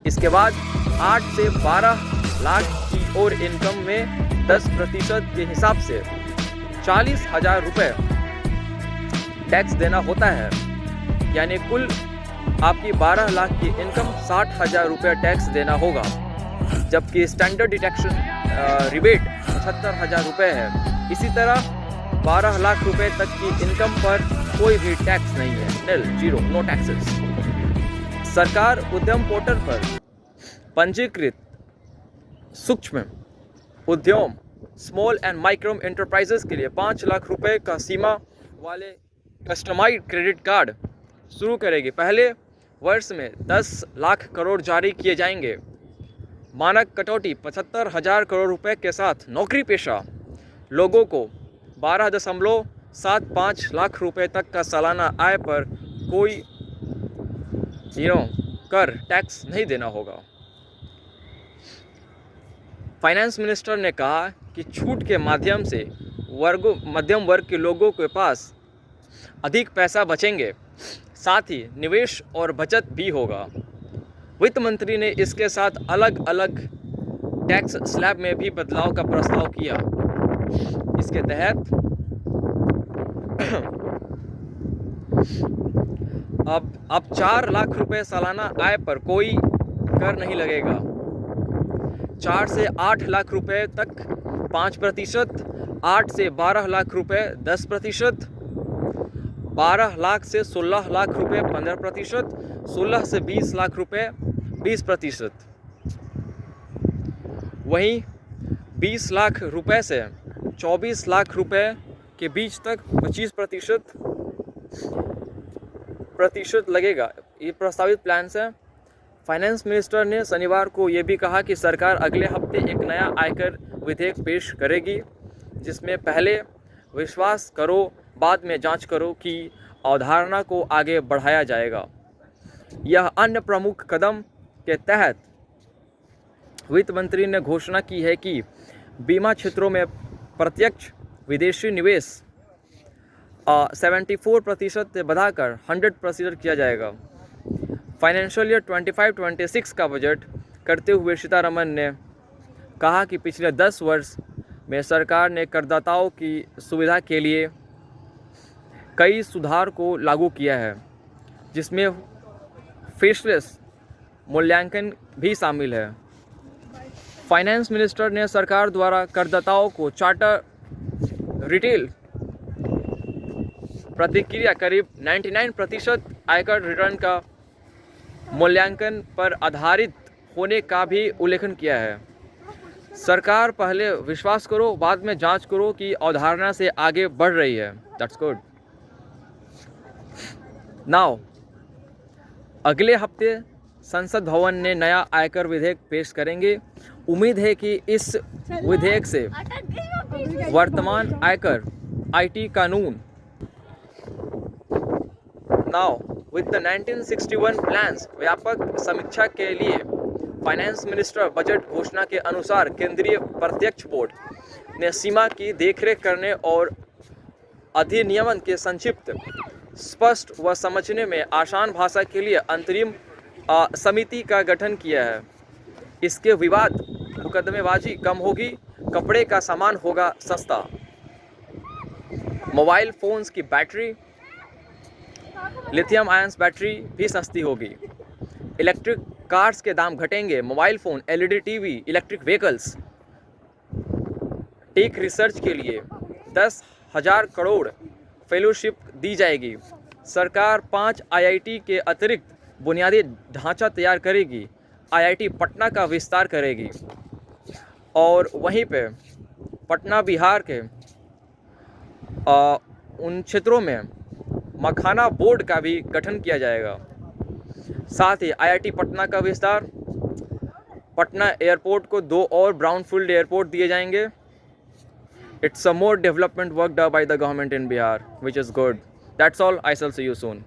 इसके बाद 8 से 12 लाख की और इनकम में 10% के हिसाब से 40,000 रुपये टैक्स देना होता है। यानी कुल आपकी 12 लाख की इनकम 60,000 रुपये टैक्स देना होगा, जबकि स्टैंडर्ड डिडक्शन रिबेट 75,000 रुपये है। इसी तरह 12 लाख रुपए तक की इनकम पर कोई भी टैक्स नहीं है, निल, जीरो, नो टैक्सेस। सरकार उद्यम पोर्टल पर पंजीकृत सूक्ष्म उद्यम स्मॉल एंड माइक्रो एंटरप्राइजेस के लिए 5 लाख रुपए का सीमा वाले कस्टमाइज्ड क्रेडिट कार्ड शुरू करेगी। पहले वर्ष में 10 लाख करोड़ जारी किए जाएंगे। मानक कटौती 75,000 करोड़ रुपए के साथ नौकरी पेशा लोगों को 12.75 लाख रुपए तक का सालाना आय पर कोई कर टैक्स नहीं देना होगा। फाइनेंस मिनिस्टर ने कहा कि छूट के माध्यम से मध्यम वर्ग के लोगों के पास अधिक पैसा बचेंगे, साथ ही निवेश और बचत भी होगा। वित्त मंत्री ने इसके साथ अलग अलग टैक्स स्लैब में भी बदलाव का प्रस्ताव किया। इसके तहत अब 4 लाख रुपए सालाना आय पर कोई कर नहीं लगेगा। 4 से 8 लाख रुपए तक 5%, 8 से 12 लाख रुपए 10%, 12 लाख से 16 लाख रुपए 15%, 16 से 20 लाख रुपए 20%। वहीं 20 लाख रुपए से 24 लाख रुपए के बीच तक 25% लगेगा। ये प्रस्तावित प्लान है। फाइनेंस मिनिस्टर ने शनिवार को ये भी कहा कि सरकार अगले हफ्ते एक नया आयकर विधेयक पेश करेगी, जिसमें पहले विश्वास करो बाद में जांच करो की अवधारणा को आगे बढ़ाया जाएगा। यह अन्य प्रमुख कदम के तहत वित्त मंत्री ने घोषणा की है कि बीमा क्षेत्रों में प्रत्यक्ष विदेशी निवेश 74% से बढ़ाकर 100% किया जाएगा। फाइनेंशियल ईयर 25-26 का बजट करते हुए सीतारमण ने कहा कि पिछले 10 वर्ष में सरकार ने करदाताओं की सुविधा के लिए कई सुधार को लागू किया है, जिसमें फेसलेस मूल्यांकन भी शामिल है। फाइनेंस मिनिस्टर ने सरकार द्वारा करदाताओं को चार्टर रिटेल प्रतिक्रिया करीब 99% आयकर रिटर्न का मूल्यांकन पर आधारित होने का भी उल्लेखन किया है। सरकार पहले विश्वास करो बाद में जांच करो की अवधारणा से आगे बढ़ रही है। That's good. नाउ अगले हफ्ते संसद भवन ने नया आयकर विधेयक पेश करेंगे। उम्मीद है कि इस विधेयक से वर्तमान आयकर IT कानून नाउ विद द 1961 प्लान्स व्यापक समीक्षा के लिए फाइनेंस मिनिस्टर बजट घोषणा के अनुसार केंद्रीय प्रत्यक्ष बोर्ड ने सीमा की देखरेख करने और अधिनियमन के संक्षिप्त, स्पष्ट व समझने में आसान भाषा के लिए अंतरिम समिति का गठन किया है। इसके विवाद मुकदमेबाजी कम होगी, कपड़े का सामान होगा सस्ता, मोबाइल फोन्स की बैटरी लिथियम आयंस बैटरी भी सस्ती होगी, इलेक्ट्रिक कार्स के दाम घटेंगे, mobile phone, LED TV, electric vehicles. Tech research के लिए 10,000 करोड़ फेलोशिप दी जाएगी। सरकार 5 IIT के अतिरिक्त बुनियादी ढांचा तैयार करेगी। IIT पटना का विस्तार करेगी और वहीं पे पटना बिहार के उन क्षेत्रों में मखाना बोर्ड का भी गठन किया जाएगा। साथ ही IIT पटना का विस्तार, पटना एयरपोर्ट को 2 और ब्राउनफील्ड एयरपोर्ट दिए जाएंगे। It's a more development work done by the government in Bihar, which is good. That's all. I shall see you soon.